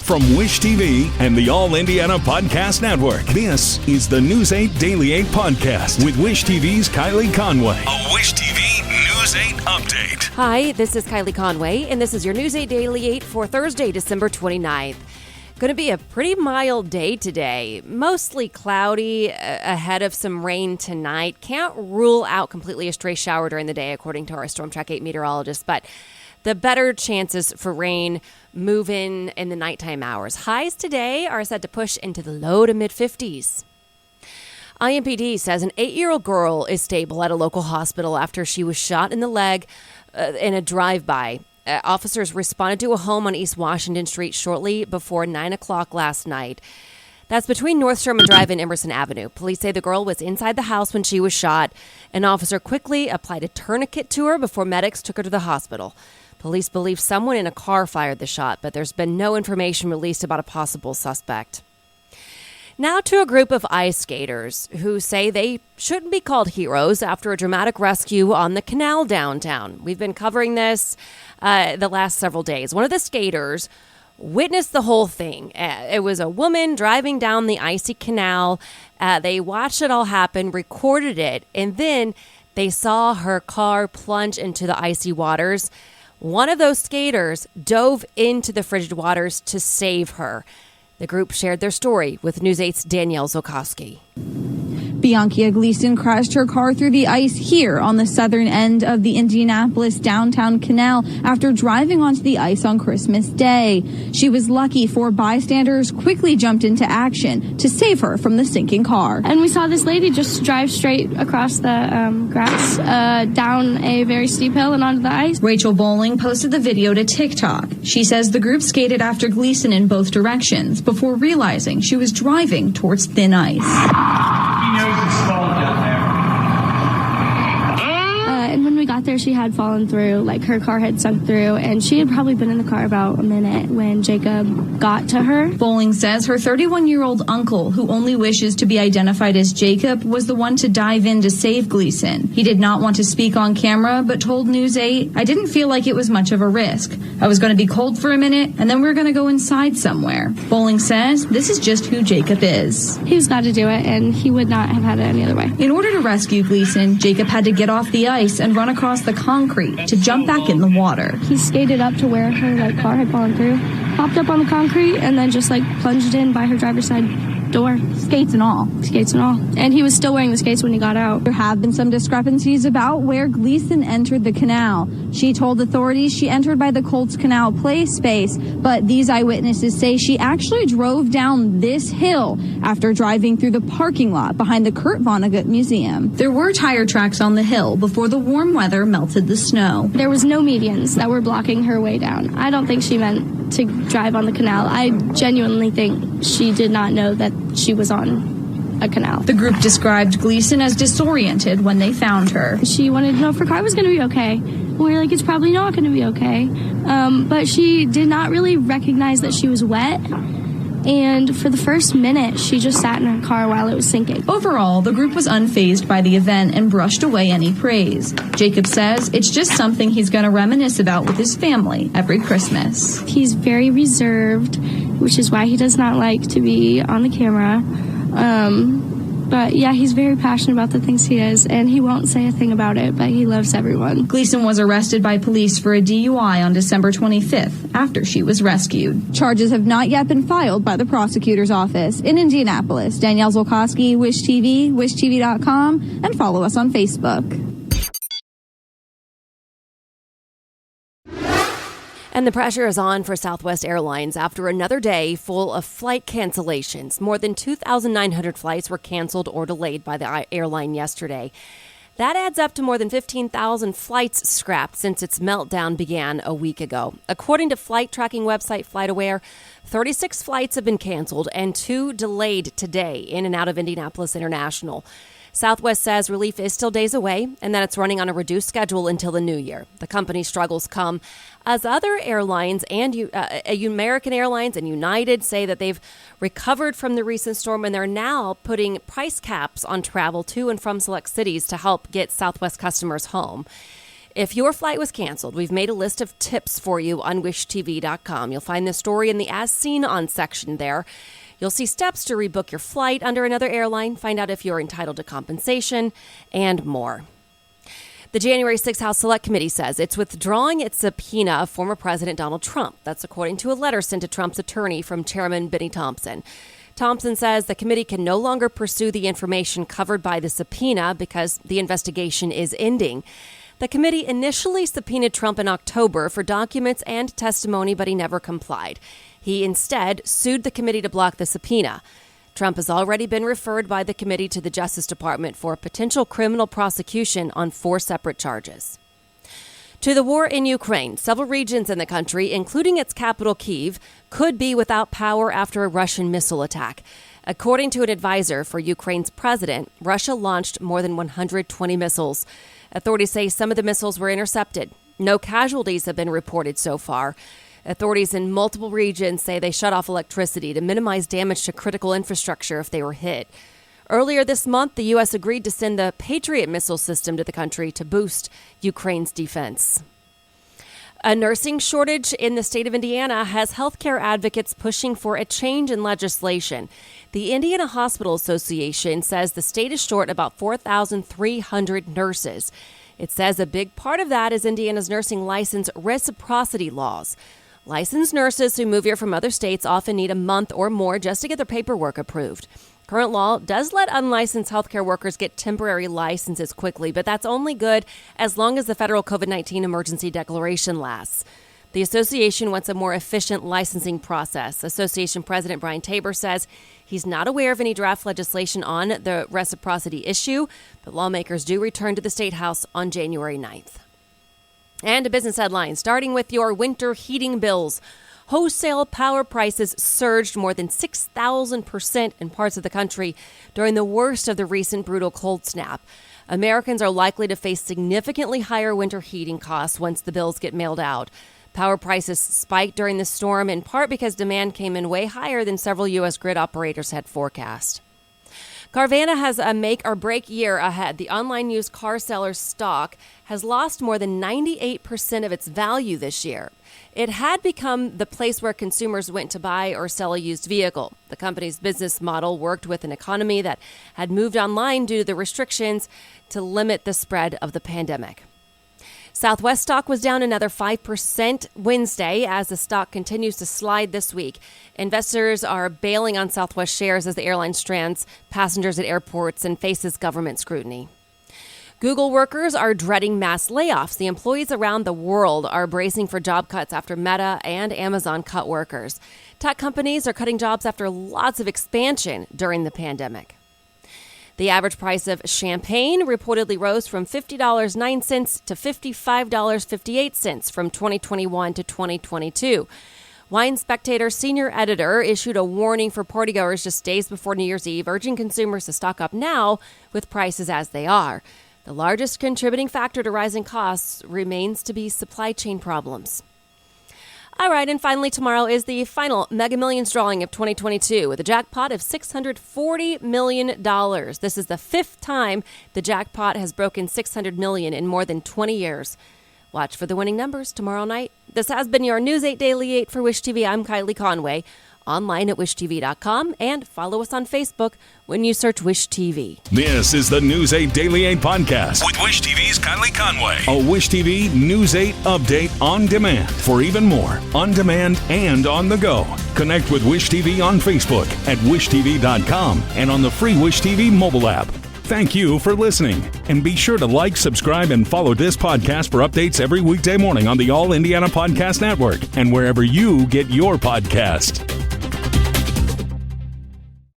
From Wish TV and the All Indiana Podcast Network, this is the News 8 Daily 8 Podcast with Wish TV's Kylie Conway. A Wish TV News 8 update. Hi, this is Kylie Conway, and this is your News 8 Daily 8 for Thursday, December 29th. Going to be a pretty mild day today. Mostly cloudy, ahead of some rain tonight. Can't rule out completely a stray shower during the day, according to our Storm Track 8 meteorologist, but the better chances for rain move in the nighttime hours. Highs today are set to push into the low to mid-50s. IMPD says an 8-year-old girl is stable at a local hospital after she was shot in the leg in a drive-by. Officers responded to a home on East Washington Street shortly before 9 o'clock last night. That's between North Sherman Drive and Emerson Avenue. Police say the girl was inside the house when she was shot. An officer quickly applied a tourniquet to her before medics took her to the hospital. Police believe someone in a car fired the shot, but there's been no information released about a possible suspect. Now to a group of ice skaters who say they shouldn't be called heroes after a dramatic rescue on the canal downtown. We've been covering this the last several days. One of the skaters witnessed the whole thing. It was a woman driving down the icy canal. They watched it all happen, recorded it, and then they saw her car plunge into the icy waters. One of those skaters dove into the frigid waters to save her. The group shared their story with News 8's Danielle Zolkowski. Bianca Gleason crashed her car through the ice here on the southern end of the Indianapolis downtown canal after driving onto the ice on Christmas Day. She was lucky 4 bystanders quickly jumped into action to save her from the sinking car. And we saw this lady just drive straight across the grass, down a very steep hill and onto the ice. Rachel Bowling posted the video to TikTok. She says the group skated after Gleason in both directions before realizing she was driving towards thin ice. And when we got there, she had fallen through, like her car had sunk through, and she had probably been in the car about a minute when Jacob got to her. Bowling says her 31-year-old uncle, who only wishes to be identified as Jacob, was the one to dive in to save Gleason. He did not want to speak on camera, but told News 8, "I didn't feel like it was much of a risk. I was going to be cold for a minute, and then we were going to go inside somewhere." Bowling says this is just who Jacob is. He's got to do it, and he would not have had it any other way. In order to rescue Gleason, Jacob had to get off the ice and run across the concrete to jump back in the water. He skated up to where her car had fallen through, hopped up on the concrete, and then just plunged in by her driver's side door. Skates and all. Skates and all. And he was still wearing the skates when he got out. There have been some discrepancies about where Gleason entered the canal. She told authorities she entered by the Colts Canal play space, but these eyewitnesses say she actually drove down this hill after driving through the parking lot behind the Kurt Vonnegut Museum. There were tire tracks on the hill before the warm weather melted the snow. There was no medians that were blocking her way down. I don't think she meant to drive on the canal. I genuinely think she did not know that she was on a canal. The group described Gleason as disoriented when they found her. She wanted to know if her car was going to be okay. We were like, it's probably not going to be okay. But she did not really recognize that she was wet. And for the first minute, she just sat in her car while it was sinking. Overall, the group was unfazed by the event and brushed away any praise. Jacob says it's just something he's going to reminisce about with his family every Christmas. He's very reserved, which is why he does not like to be on the camera. But yeah, he's very passionate about the things he is, and he won't say a thing about it, but he loves everyone. Gleason was arrested by police for a DUI on December 25th after she was rescued. Charges have not yet been filed by the prosecutor's office. In Indianapolis, Danielle Zolkowski, Wish TV, wishtv.com, and follow us on Facebook. And the pressure is on for Southwest Airlines after another day full of flight cancellations. More than 2,900 flights were canceled or delayed by the airline yesterday. That adds up to more than 15,000 flights scrapped since its meltdown began a week ago. According to flight tracking website FlightAware, 36 flights have been canceled and 2 delayed today in and out of Indianapolis International. Southwest says relief is still days away and that it's running on a reduced schedule until the new year. The company's struggles come as other airlines and American Airlines and United say that they've recovered from the recent storm and they're now putting price caps on travel to and from select cities to help get Southwest customers home. If your flight was canceled, we've made a list of tips for you on wishtv.com. You'll find this story in the As Seen On section there. You'll see steps to rebook your flight under another airline, find out if you're entitled to compensation, and more. The January 6th House Select Committee says it's withdrawing its subpoena of former President Donald Trump. That's according to a letter sent to Trump's attorney from Chairman Benny Thompson. Thompson says the committee can no longer pursue the information covered by the subpoena because the investigation is ending. The committee initially subpoenaed Trump in October for documents and testimony, but he never complied. He instead sued the committee to block the subpoena. Trump has already been referred by the committee to the Justice Department for potential criminal prosecution on 4 separate charges. To the war in Ukraine, several regions in the country, including its capital, Kyiv, could be without power after a Russian missile attack. According to an advisor for Ukraine's president, Russia launched more than 120 missiles. Authorities say some of the missiles were intercepted. No casualties have been reported so far. Authorities in multiple regions say they shut off electricity to minimize damage to critical infrastructure if they were hit. Earlier this month, the U.S. agreed to send the Patriot missile system to the country to boost Ukraine's defense. A nursing shortage in the state of Indiana has healthcare advocates pushing for a change in legislation. The Indiana Hospital Association says the state is short about 4,300 nurses. It says a big part of that is Indiana's nursing license reciprocity laws. Licensed nurses who move here from other states often need a month or more just to get their paperwork approved. Current law does let unlicensed healthcare workers get temporary licenses quickly, but that's only good as long as the federal COVID-19 emergency declaration lasts. The association wants a more efficient licensing process. Association President Brian Tabor says he's not aware of any draft legislation on the reciprocity issue, but lawmakers do return to the State House on January 9th. And a business headline, starting with your winter heating bills. Wholesale power prices surged more than 6,000% in parts of the country during the worst of the recent brutal cold snap. Americans are likely to face significantly higher winter heating costs once the bills get mailed out. Power prices spiked during the storm in part because demand came in way higher than several U.S. grid operators had forecast. Carvana has a make-or-break year ahead. The online used car seller's stock has lost more than 98% of its value this year. It had become the place where consumers went to buy or sell a used vehicle. The company's business model worked with an economy that had moved online due to the restrictions to limit the spread of the pandemic. Southwest stock was down another 5% Wednesday as the stock continues to slide this week. Investors are bailing on Southwest shares as the airline strands passengers at airports and faces government scrutiny. Google workers are dreading mass layoffs. The employees around the world are bracing for job cuts after Meta and Amazon cut workers. Tech companies are cutting jobs after lots of expansion during the pandemic. The average price of champagne reportedly rose from $50.09 to $55.58 from 2021 to 2022. Wine Spectator senior editor issued a warning for partygoers just days before New Year's Eve, urging consumers to stock up now with prices as they are. The largest contributing factor to rising costs remains to be supply chain problems. All right, and finally, tomorrow is the final Mega Millions drawing of 2022 with a jackpot of $640 million. This is the 5th time the jackpot has broken $600 million in more than 20 years. Watch for the winning numbers tomorrow night. This has been your News 8 Daily 8 for Wish TV. I'm Kylie Conway. Online at wishtv.com and follow us on Facebook when you search Wish TV. This is the News 8 Daily 8 podcast with Wish TV's Kylie Conway. A Wish TV News 8 update on demand for even more on demand and on the go. Connect with Wish TV on Facebook at wishtv.com and on the free Wish TV mobile app. Thank you for listening. And be sure to like, subscribe, and follow this podcast for updates every weekday morning on the All Indiana Podcast Network and wherever you get your podcast.